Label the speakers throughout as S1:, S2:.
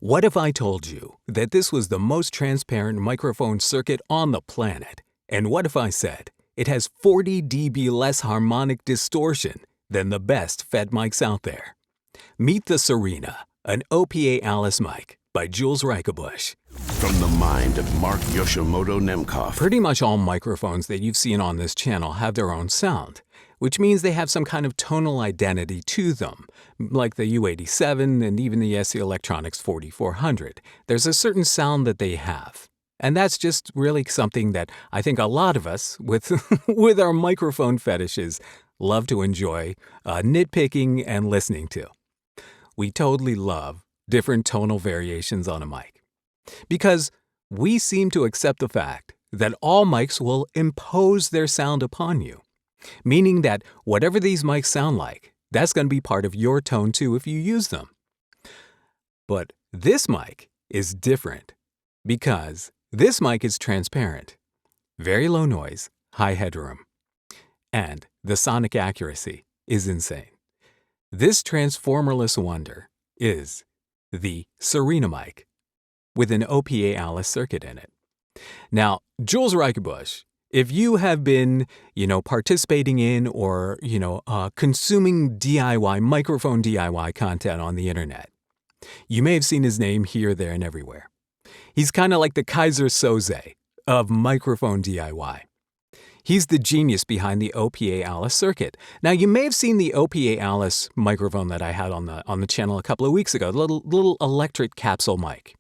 S1: What if I told you that this was the most transparent microphone circuit on the planet? And what if I said it has 40 dB less harmonic distortion than the best FET mics out there? Meet the Serena, an OPA Alice mic by Jules Ryckebusch.
S2: From the mind of Mark Yoshimoto Nemkov.
S1: Pretty much all microphones that you've seen on this channel have their own sound, which means they have some kind of tonal identity to them, like the U87 and even the SE Electronics 4400. There's a certain sound that they have. And that's just really something that I think a lot of us, with, with our microphone fetishes, love to enjoy nitpicking and listening to. We totally love different tonal variations on a mic, because we seem to accept the fact that all mics will impose their sound upon you, meaning that whatever these mics sound like, that's going to be part of your tone too if you use them. But this mic is different because this mic is transparent, very low noise, high headroom, and the sonic accuracy is insane. This transformerless wonder is the Serena mic with an OPA Alice circuit in it. Now, Jules Ryckebusch, if you have been, participating in or, consuming DIY, microphone DIY content on the internet, you may have seen his name here, there, and everywhere. He's kind of like the Kaiser Soze of microphone DIY. He's the genius behind the OPA Alice circuit. Now, you may have seen the OPA Alice microphone that I had on the channel a couple of weeks ago, the little electric capsule mic,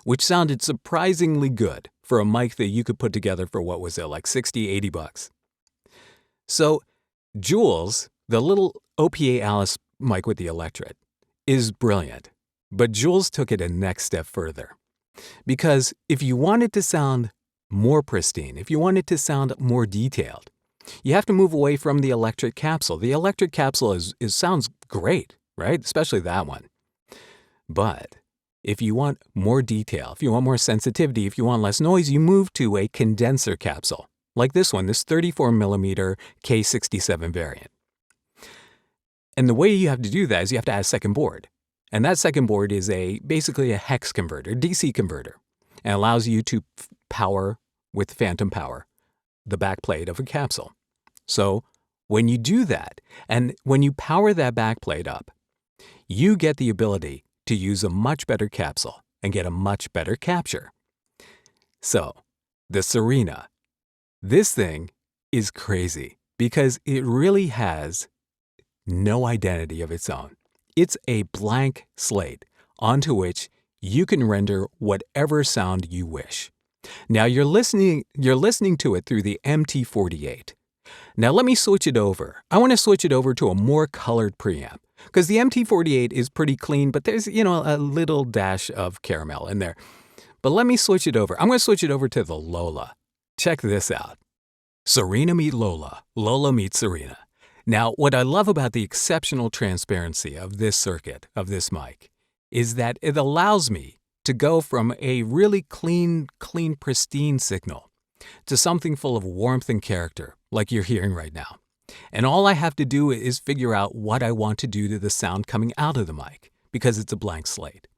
S1: which sounded surprisingly good for a mic that you could put together for, what was it, like 60, 80 bucks. So Jules, the little OPA Alice mic with the electret, is brilliant. But Jules took it a next step further. Because if you want it to sound more pristine, if you want it to sound more detailed, you have to move away from the electric capsule. The electric capsule sounds great, right? Especially that one. But if you want more detail, if you want more sensitivity, if you want less noise, you move to a condenser capsule, like this one, this 34mm K67 variant. And the way you have to do that is you have to add a second board. And that second board is basically a hex converter, DC converter, and allows you to power with phantom power the backplate of a capsule. So when you do that, and when you power that backplate up, you get the ability to use a much better capsule and get a much better capture. So, the Serena, this thing is crazy because it really has no identity of its own. It's a blank slate onto which you can render whatever sound you wish. Now you're listening to it through the MT48. Now let me switch it over. I want to switch it over to a more colored preamp, because the MT48 is pretty clean, but there's, a little dash of caramel in there. But let me switch it over. I'm going to switch it over to the Lola. Check this out. Serena meet Lola. Lola meet Serena. Now, what I love about the exceptional transparency of this circuit, of this mic, is that it allows me to go from a really clean, pristine signal to something full of warmth and character, like you're hearing right now. And all I have to do is figure out what I want to do to the sound coming out of the mic, because it's a blank slate.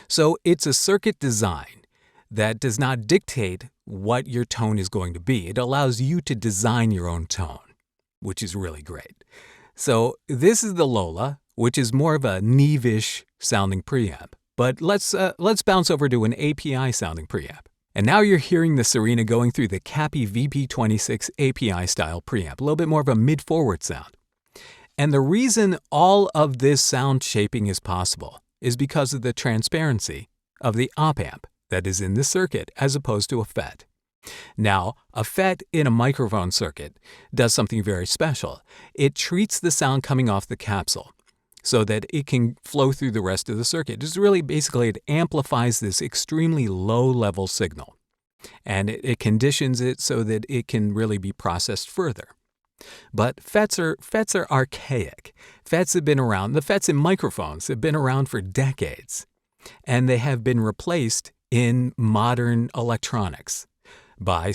S1: So it's a circuit design that does not dictate what your tone is going to be. It allows you to design your own tone, which is really great. So this is the Lola, which is more of a Neve-ish sounding preamp. But let's bounce over to an API sounding preamp. And now you're hearing the Serena going through the Cappy VP26 API style preamp, a little bit more of a mid-forward sound. And the reason all of this sound shaping is possible is because of the transparency of the op-amp that is in the circuit as opposed to a FET. Now, a FET in a microphone circuit does something very special. It treats the sound coming off the capsule so that it can flow through the rest of the circuit. Just really, basically, it amplifies this extremely low-level signal, and it conditions it so that it can really be processed further. But FETs are archaic. FETs have been around. The FETs in microphones have been around for decades, and they have been replaced in modern electronics by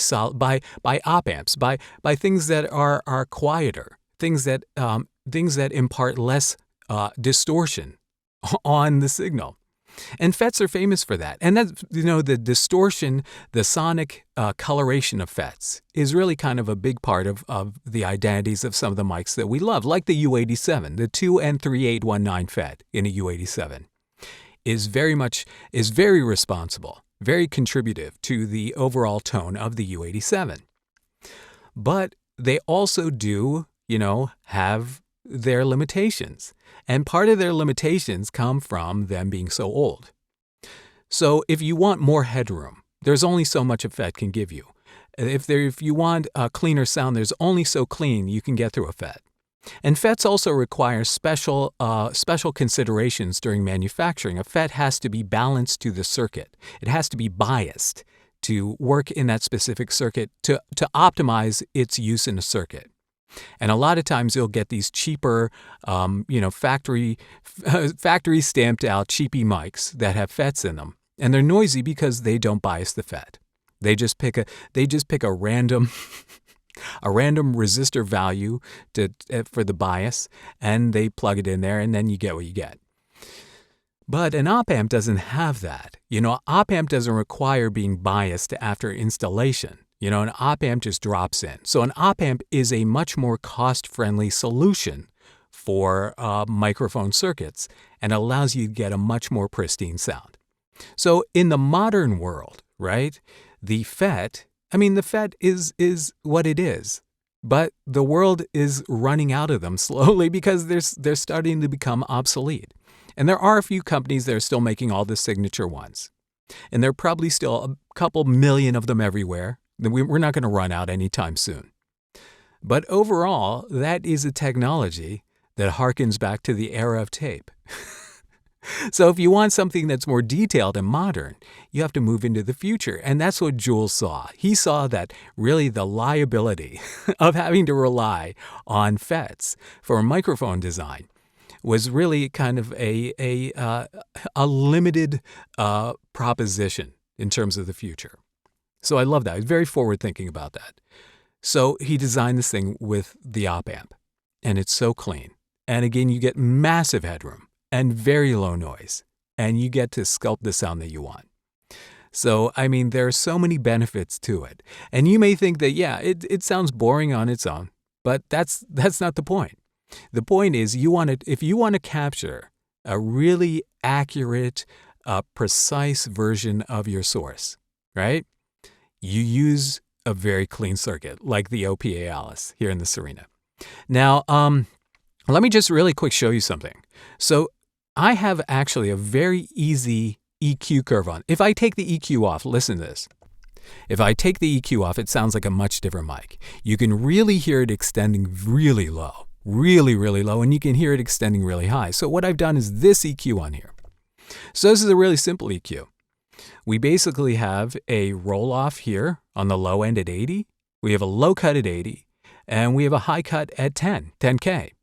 S1: op-amps, by things that are quieter, things that impart less distortion on the signal. And FETs are famous for that. And that's, the distortion, the sonic coloration of FETs is really kind of a big part of the identities of some of the mics that we love, like the U87, the 2N3819 FET in a U87 is very responsible, very contributive to the overall tone of the U87. But they also do, have their limitations. And part of their limitations come from them being so old. So if you want more headroom, there's only so much a FET can give you. If you want a cleaner sound, there's only so clean you can get through a FET. And FETs also require special considerations during manufacturing. A FET has to be balanced to the circuit. It has to be biased to work in that specific circuit to optimize its use in a circuit. And a lot of times you'll get these cheaper, factory stamped out cheapy mics that have FETs in them, and they're noisy because they don't bias the FET. They just pick a random resistor value for the bias, and they plug it in there, and then you get what you get. But an op-amp doesn't have that. An op-amp doesn't require being biased after installation. An op-amp just drops in. So an op-amp is a much more cost-friendly solution for microphone circuits and allows you to get a much more pristine sound. So in the modern world, right, the FET is what it is. But the world is running out of them slowly because they're starting to become obsolete. And there are a few companies that are still making all the signature ones. And there are probably still a couple million of them everywhere. We're not going to run out anytime soon. But overall, that is a technology that harkens back to the era of tape. So if you want something that's more detailed and modern, you have to move into the future. And that's what Jules saw. He saw that really the liability of having to rely on FETs for microphone design was really kind of a limited proposition in terms of the future. So I love that. He's very forward thinking about that. So he designed this thing with the op-amp, and it's so clean. And again, you get massive headroom and very low noise, and you get to sculpt the sound that you want. So, there are so many benefits to it. And you may think that, it sounds boring on its own, but that's not the point. The point is if you want to capture a really accurate, precise version of your source, right? You use a very clean circuit like the OPA Alice here in the Serena. Now, let me just really quick show you something. So I have actually a very easy EQ curve on. If I take the EQ off, listen to this. If I take the EQ off, it sounds like a much different mic. You can really hear it extending really low, really, really low, and you can hear it extending really high. So what I've done is this EQ on here. So this is a really simple EQ. We basically have a roll-off here on the low end at 80. We have a low cut at 80, and we have a high cut at 10K.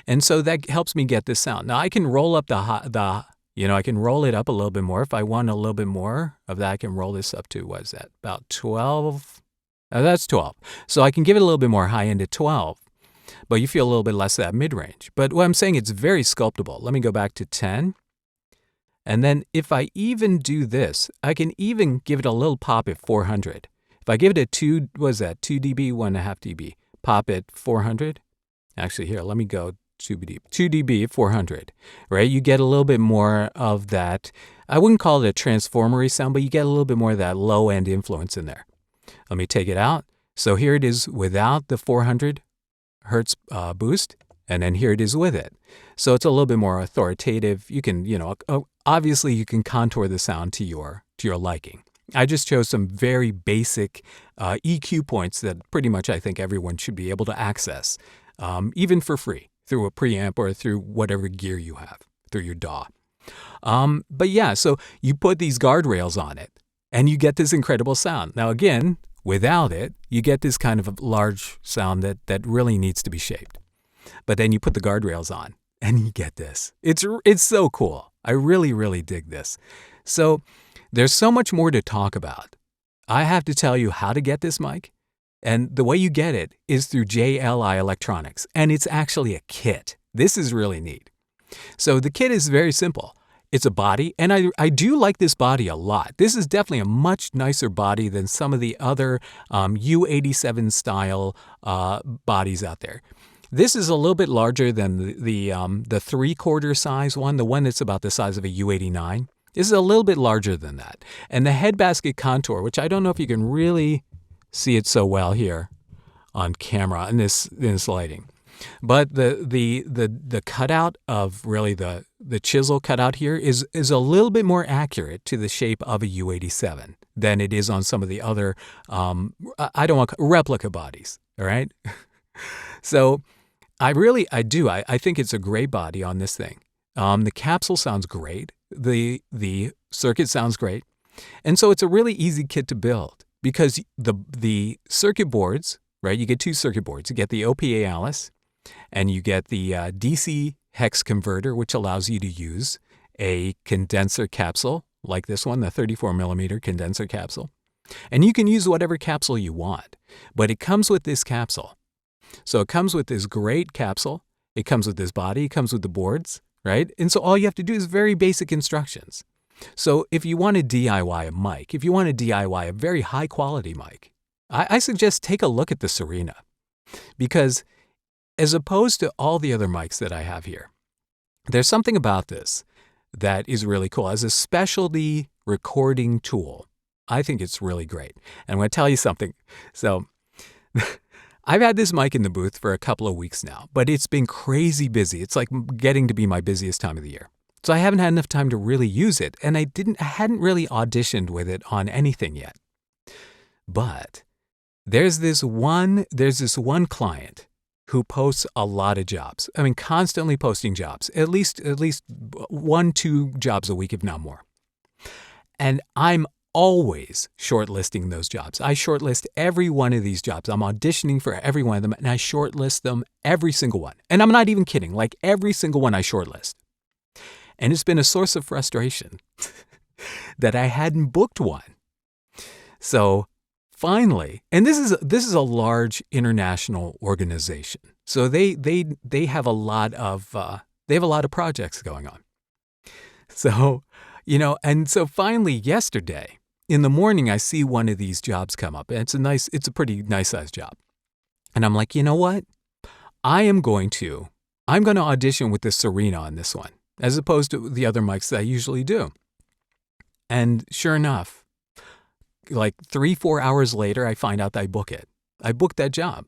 S1: And so that helps me get this sound. Now I can roll up I can roll it up a little bit more. If I want a little bit more of that, I can roll this up to, what is that, about 12? That's 12. So I can give it a little bit more high end at 12, but you feel a little bit less of that mid-range. But what I'm saying, it's very sculptable. Let me go back to 10. And then if I even do this, I can even give it a little pop at 400. If I give it a 2 dB, 1.5 dB, pop at 400. Actually, here, let me go 2 dB at 400, right? You get a little bit more of that. I wouldn't call it a transformery sound, but you get a little bit more of that low-end influence in there. Let me take it out. So here it is without the 400 hertz boost, and then here it is with it. So it's a little bit more authoritative. You can, obviously you can contour the sound to your liking. I just chose some very basic EQ points that pretty much I think everyone should be able to access, even for free, through a preamp or through whatever gear you have, through your DAW. But yeah, so you put these guardrails on it, and you get this incredible sound. Now again, without it, you get this kind of a large sound that really needs to be shaped. But then you put the guardrails on, and you get this. It's so cool. I really, really dig this. So there's so much more to talk about. I have to tell you how to get this mic, and the way you get it is through JLI Electronics, and it's actually a kit. This is really neat. So the kit is very simple. It's a body, and I do like this body a lot. This is definitely a much nicer body than some of the other U87 style bodies out there. This is a little bit larger than the 3/4 size one, the one that's about the size of a U89. This is a little bit larger than that. And the head basket contour, which I don't know if you can really see it so well here on camera in this lighting, but the cutout of really the chisel cutout here is a little bit more accurate to the shape of a U87 than it is on some of the other I don't want replica bodies. All right, so I think it's a great body on this thing. The capsule sounds great. The circuit sounds great, and so it's a really easy kit to build because the circuit boards, right? You get 2 circuit boards. You get the OPA Alice, and you get the DC hex converter, which allows you to use a condenser capsule like this one, the 34mm condenser capsule. And you can use whatever capsule you want, but it comes with this capsule. So it comes with this great capsule. It comes with this body. It comes with the boards, right? And so all you have to do is very basic instructions. So if you want to DIY a mic, if you want to DIY a very high quality mic, I suggest take a look at the Serena, because as opposed to all the other mics that I have here, there's something about this that is really cool. As a specialty recording tool, I think it's really great. And I'm going to tell you something. So I've had this mic in the booth for a couple of weeks now, but it's been crazy busy. It's like getting to be my busiest time of the year. So I haven't had enough time to really use it, and I hadn't really auditioned with it on anything yet. But there's this one client who posts a lot of jobs. I mean, constantly posting jobs, at least 1-2 jobs a week, if not more. And I'm always shortlisting those jobs. I shortlist every one of these jobs. I'm auditioning for every one of them, and I shortlist them, every single one. And I'm not even kidding, like every single one I shortlist. And it's been a source of frustration that I hadn't booked one. So finally, and this is a large international organization, so they have a lot of projects going on. So and so finally yesterday in the morning, I see one of these jobs come up, and it's a pretty nice sized job, and I'm like, you know what? I'm going to audition with the Serena on this one, as opposed to the other mics that I usually do. And sure enough, like 3-4 hours later, I find out that I booked that job.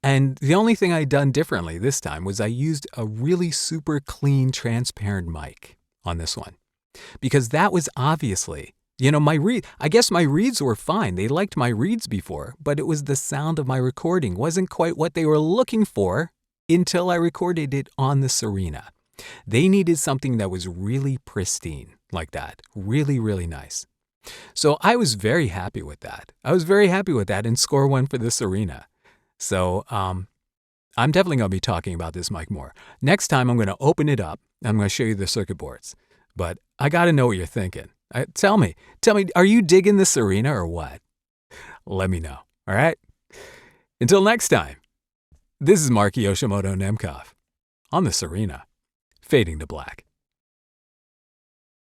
S1: And the only thing I'd done differently this time was I used a really super clean, transparent mic on this one. Because that was obviously, I guess my reads were fine. They liked my reads before, but it was the sound of my recording wasn't quite what they were looking for until I recorded it on the Serena. They needed something that was really pristine like that. Really, really nice. So I was very happy with that. And score one for the Serena. So I'm definitely going to be talking about this mic more. Next time I'm going to open it up. I'm going to show you the circuit boards. But I got to know what you're thinking. Tell me, are you digging the Serena or what? Let me know. All right? Until next time, this is Mark Yoshimoto Nemkov on the Serena, fading to black.